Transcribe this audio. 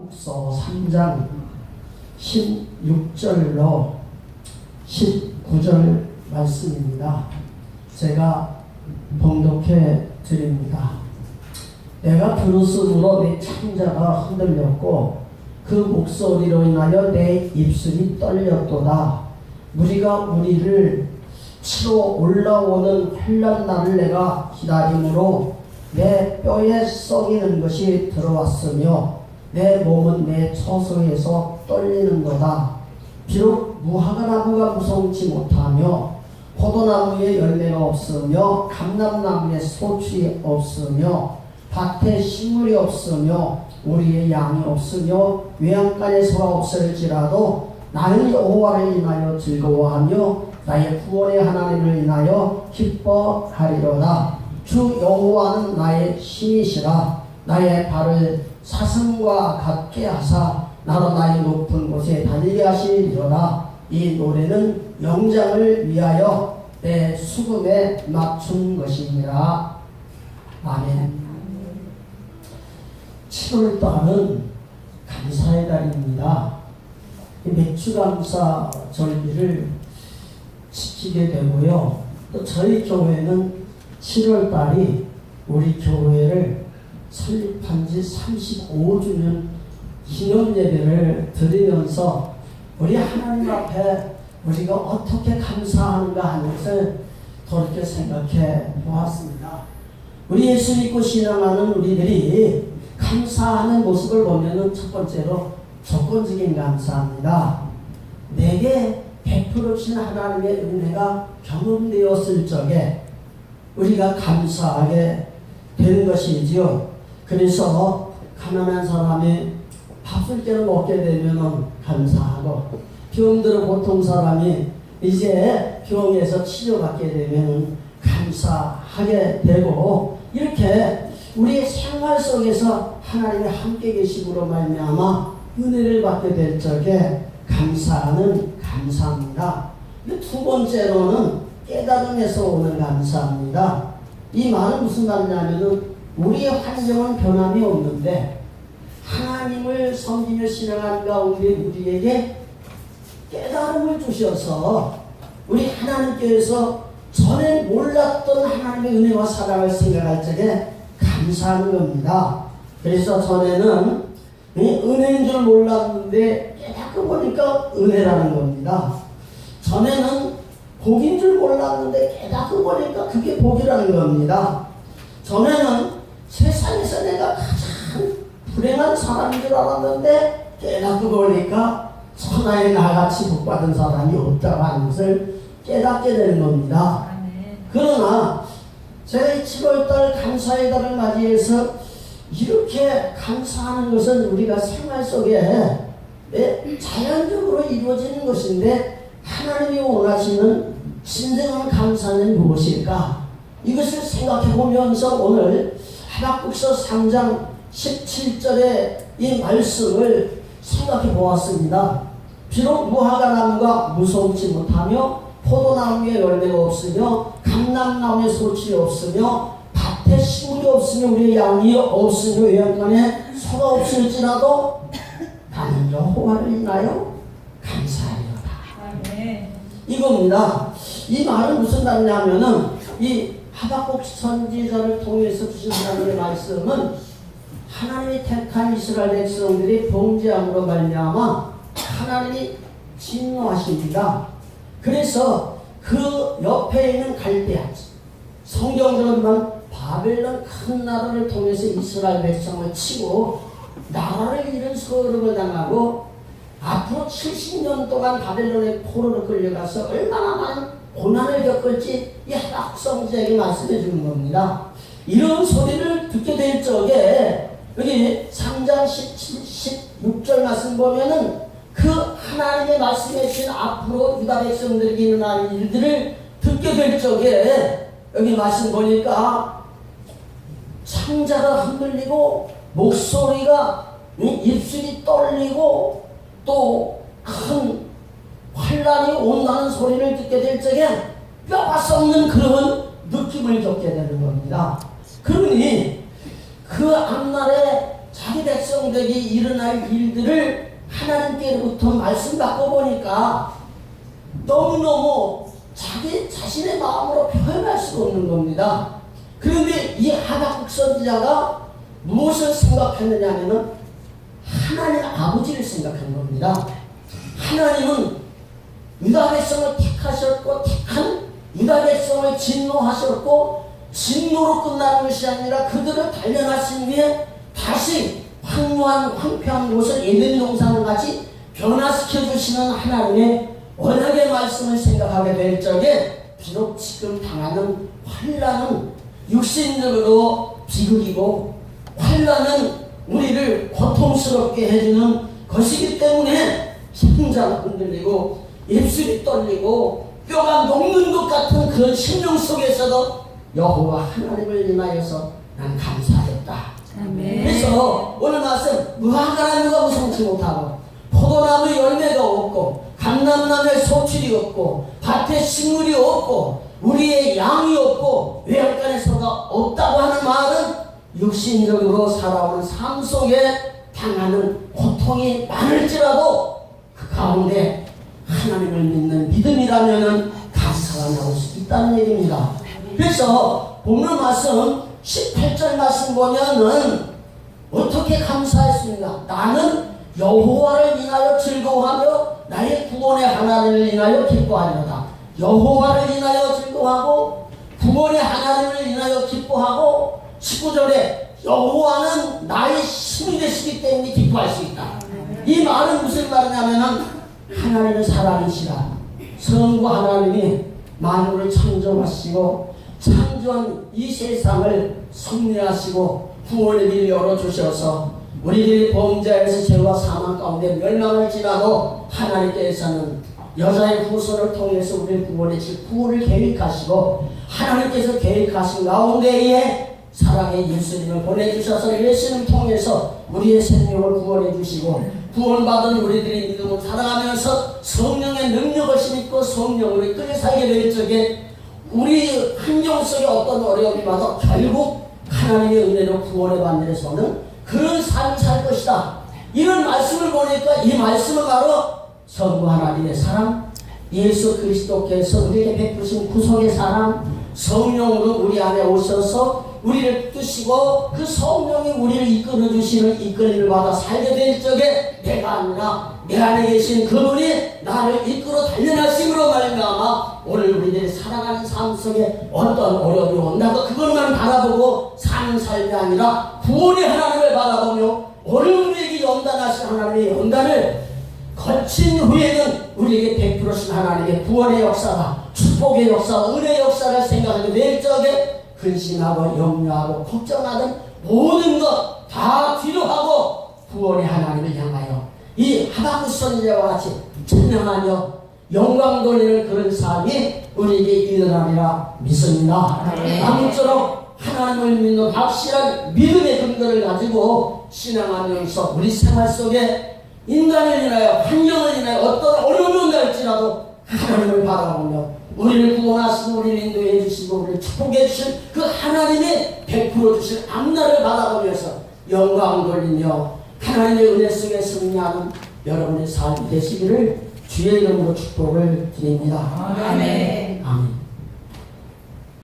하박국서 3장 16절로 19절 말씀입니다. 제가 봉독해 드립니다. 내가 들었으므로 내 창자가 흔들렸고 그 목소리로 인하여 내 입술이 떨렸도다. 무리가 우리를 치러 올라오는 환난 날을 내가 기다림으로 내 뼈에 썩이는 것이 들어왔으며 내 몸은 내 처소에서 떨리는도다. 비록 무화과나무가 무성치 못하며 포도나무에 열매가 없으며 감람나무에 소출이 없으며 밭에 식물이 없으며 우리의 양이 없으며 외양간에 소가 없을지라도 나는 여호와를 인하여 즐거워하며 나의 구원의 하나님을 인하여 기뻐하리로다. 주 여호와는 나의 신이시라. 나의 발을 사슴과 같게 하사 나로 나의 높은 곳에 달리게 하시리로다. 이 노래는 영장을 위하여 내 수금에 맞춘 것이니라. 아멘. 7월달은 감사의 달입니다. 맥주감사 절기를 지키게 되고요. 또 저희 교회는 7월달이 우리 교회를 설립한 지 35주년 기념예배를 드리면서 우리 하나님 앞에 우리가 어떻게 감사하는가 하는 것을 그렇게 생각해 보았습니다. 우리 예수 믿고 신앙하는 우리들이 감사하는 모습을 보면은 첫 번째로 조건적인 감사합니다. 내게 베풀어 주신 하나님의 은혜가 경험되었을 적에 우리가 감사하게 되는 것이지요. 그래서 가난한 사람이 밥을 때로 먹게 되면 감사하고 병들어 보통 사람이 이제 병에서 치료받게 되면 감사하게 되고 이렇게 우리의 생활 속에서 하나님의 함께 계심으로 말미암아 은혜를 받게 될 적에 감사하는 감사합니다. 두 번째로는 깨달음에서 오는 감사합니다. 이 말은 무슨 말이냐면은 우리의 환경은 변함이 없는데 하나님을 섬기며 신앙하는 가운데 우리에게 깨달음을 주셔서 우리 하나님께서 전에 몰랐던 하나님의 은혜와 사랑을 생각할 적에 감사하는 겁니다. 그래서 전에는 은혜인 줄 몰랐는데 깨닫고 보니까 은혜라는 겁니다. 전에는 복인 줄 몰랐는데 깨닫고 보니까 그게 복이라는 겁니다. 전에는 세상에서 내가 가장 불행한 사람인 줄 알았는데 깨닫고 보니까 천하에 나같이 복받은 사람이 없다고 하는 것을 깨닫게 되는 겁니다. 그러나 제가 이 7월달 감사의 달을 맞이해서 이렇게 감사하는 것은 우리가 생활 속에 자연적으로 이루어지는 것인데 하나님이 원하시는 진정한 감사는 무엇일까? 이것을 생각해 보면서 오늘 하박국서 3장 17절의 이 말씀을 생각해 보았습니다. 비록 무화과나무가 무성치 못하며 포도나무에 열매가 없으며 감람나무에 소출이 없으며 밭에 식물이 없으며 우리의 양이 없으며 외양간에 소가 없을지라도 나는 여호와를 인하여 감사하리로다. 이겁니다. 이 말은 무슨 말이냐면은 이 하박국 선지자를 통해서 주신 하나님의 말씀은 하나님이 택한 이스라엘 백성들이 범죄함으로 말미암아 하나님이 진노하십니다. 그래서 그 옆에 있는 갈대아 성경으로는 바벨론 큰 나라를 통해서 이스라엘 백성을 치고 나라를 잃은 서름을 당하고 앞으로 70년 동안 바벨론의 포로로 끌려가서 얼마나 많은 고난을 겪을지 이 하박국 선지자에게 말씀해 주는 겁니다. 이런 소리를 듣게 될 적에 여기 3장 16절 말씀 보면은 그 하나님의 말씀해 주신 앞으로 유다 백성들에게 일어날 일들을 듣게 될 적에 여기 말씀 보니까 창자가 흔들리고 목소리가 입술이 떨리고 또 큰 환란이 온다는 소리를 듣게 될 적에 뼈가 썩는 그런 느낌을 겪게 되는 겁니다. 그러니 그 앞날에 자기 백성들이 일어날 일들을 하나님께로부터 말씀 받고 보니까 너무너무 자기 자신의 마음으로 표현할 수가 없는 겁니다. 그런데 이 하박국 선지자가 무엇을 생각했느냐면은 하나님 아버지를 생각한 겁니다. 하나님은 유다 백성을 택하셨고 택한 유다 백성을 진노하셨고 진노로 끝나는 것이 아니라 그들을 단련하신 후에 다시 황무한 황폐한 곳을 에덴 동산을 같이 변화시켜 주시는 하나님의 언약의 말씀을 생각하게 될 적에 비록 지금 당하는 환난은 육신적으로 비극이고 환난은 우리를 고통스럽게 해주는 것이기 때문에 심장이 흔들리고 입술이 떨리고 뼈가 녹는 것 같은 그런 심령 속에서도 여호와 하나님을 인하여서 난 감사하겠다. 아멘. 그래서 오늘 말씀 무화과나무가 무성치 못하고 포도나무 열매가 없고 감람나무에 소출이 없고 밭에 식물이 없고 우리의 양이 없고 외양간에서가 없다고 하는 말은 육신적으로 살아오는 삶 속에 당하는 고통이 많을지라도 그 가운데 하나님을 믿는 믿음이라면 감사가 나올 수 있다는 얘기입니다. 그래서 본문 말씀 18절 말씀 보면은 어떻게 감사했습니까? 나는 여호와를 인하여 즐거워하며 나의 구원의 하나님을 인하여 기뻐하리로다. 여호와를 인하여 즐거워하고 구원의 하나님을 인하여 기뻐하고 19절에 여호와는 나의 힘이 되시기 때문에 기뻐할 수 있다. 이 말은 무슨 말이냐면은 하나님은 살아계시다. 성부 하나님이 만물을 창조하시고 창조한 이 세상을 섭리하시고 구원의 길을 열어주셔서 우리들이 범죄에서 죄와 사망 가운데 멸망할지라도 하나님께서는 여자의 후손을 통해서 우리를 구원해 주실 구원을 계획하시고 하나님께서 계획하신 가운데에 사랑의 예수님을 보내주셔서 예수님을 통해서 우리의 생명을 구원해 주시고 구원받은 우리들이 믿음을 살아가면서 성령의 능력을 심고 성령으로 이끌려 살게 될 적에 우리 환경 속에 어떤 어려움이 와도 결국 하나님의 은혜로 구원을 받는 데서는 그런 삶을 살 것이다. 이런 말씀을 보니까 이 말씀은 바로 성부 하나님의 사랑, 예수 그리스도께서 우리에게 베푸신 구속의 사랑, 성령으로 우리 안에 오셔서 우리를 뜻이고 그 성령이 우리를 이끌어주시는 이끌림을 받아 살게 될 적에 내가 아니라 내 안에 계신 그분이 나를 이끌어 달려나심으로 말미암아 오늘 우리들이 살아가는 삶 속에 어떤 어려움이 온다고 그것만 바라보고 사는 삶이 아니라 구원의 하나님을 바라보며 오늘 우리에게 연단하신 하나님의 연단을 거친 후에는 우리에게 베풀으신 하나님의 구원의 역사가 축복의 역사, 은혜의 역사를 생각하게 될 적에 근심하고 염려하고 걱정하는 모든 것 다 뒤로하고 구원의 하나님을 향하여 이 하박국 선지자와 같이 찬양하며 영광 돌리는 그런 삶이 우리에게 일어나리라 믿습니다. 아무쪼록 하나님을 믿는 확실한 믿음의 근거를 가지고 신앙하면서 우리 생활 속에 인간을 인하여 환경을 인하여 어떤 어려움이 온다 할지라도 하나님을 바라보며 우리를 구원하시고 우리를 인도해 주시고 우리를 축복해 주신 그 하나님의 베풀어 주신 앞날을 바라보면서 영광 돌리며 하나님의 은혜 속에 승리하는 여러분의 삶이 되시기를 주의 이름으로 축복을 드립니다. 아멘. 아멘.